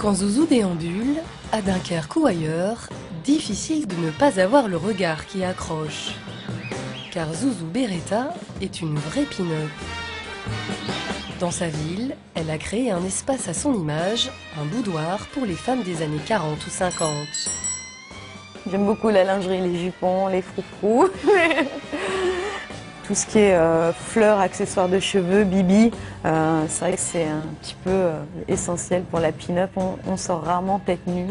Quand Zouzou déambule, à Dunkerque ou ailleurs, difficile de ne pas avoir le regard qui accroche. Car Zouzou Beretta est une vraie pin-up. Dans sa ville, elle a créé un espace à son image, un boudoir pour les femmes des années 40 ou 50. J'aime beaucoup la lingerie, les jupons, les froufrous. Tout ce qui est fleurs, accessoires de cheveux, bibi, c'est vrai que c'est un petit peu essentiel pour la pin-up. On sort rarement tête nue.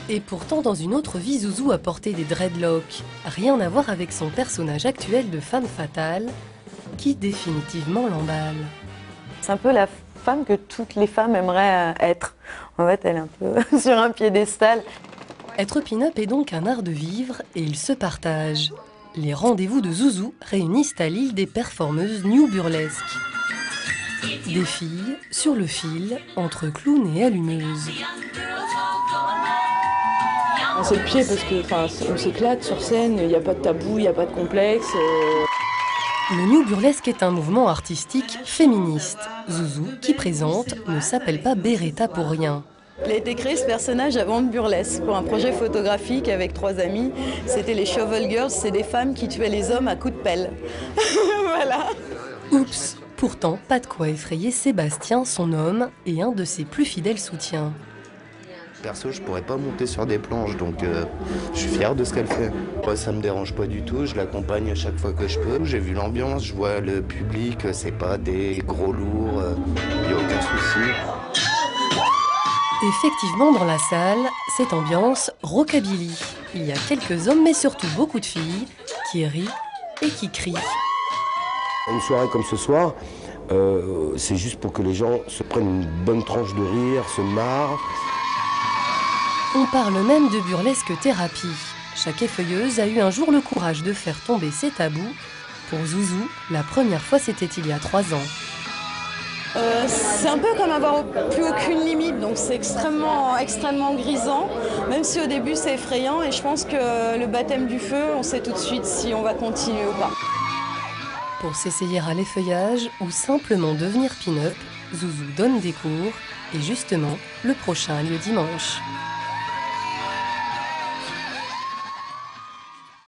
Et pourtant, dans une autre vie, Zouzou a porté des dreadlocks. Rien à voir avec son personnage actuel de femme fatale, qui définitivement l'emballe. C'est un peu la femme que toutes les femmes aimeraient être. En fait, elle est un peu sur un piédestal. Être pin-up est donc un art de vivre et il se partage. Les rendez-vous de Zouzou réunissent à Lille des performeuses new burlesques. Des filles sur le fil entre clown et allumeuses. C'est le pied parce que on s'éclate sur scène, il n'y a pas de tabou, il n'y a pas de complexe. Le new burlesque est un mouvement artistique féministe. Zouzou, qui présente, ne s'appelle pas Beretta pour rien. Il a été créé ce personnage avant de burlesque pour un projet photographique avec 3 amis. C'était les Shovel Girls, c'est des femmes qui tuaient les hommes à coups de pelle. Voilà. Oups, pourtant pas de quoi effrayer Sébastien, son homme, et un de ses plus fidèles soutiens. Perso, je pourrais pas monter sur des planches, donc je suis fier de ce qu'elle fait. Moi, ça me dérange pas du tout, je l'accompagne à chaque fois que je peux. J'ai vu l'ambiance, je vois le public, c'est pas des gros lourds, il n'y a aucun souci. Effectivement, dans la salle, cette ambiance rockabilly. Il y a quelques hommes, mais surtout beaucoup de filles, qui rient et qui crient. Une soirée comme ce soir, c'est juste pour que les gens se prennent une bonne tranche de rire, se marrent. On parle même de burlesque thérapie. Chaque effeuilleuse a eu un jour le courage de faire tomber ses tabous. Pour Zouzou, la première fois c'était il y a 3 ans. C'est un peu comme avoir plus aucune limite, donc c'est extrêmement grisant, même si au début c'est effrayant et je pense que le baptême du feu, on sait tout de suite si on va continuer ou pas. Pour s'essayer à l'effeuillage ou simplement devenir pin-up, Zouzou donne des cours et justement, le prochain a lieu dimanche.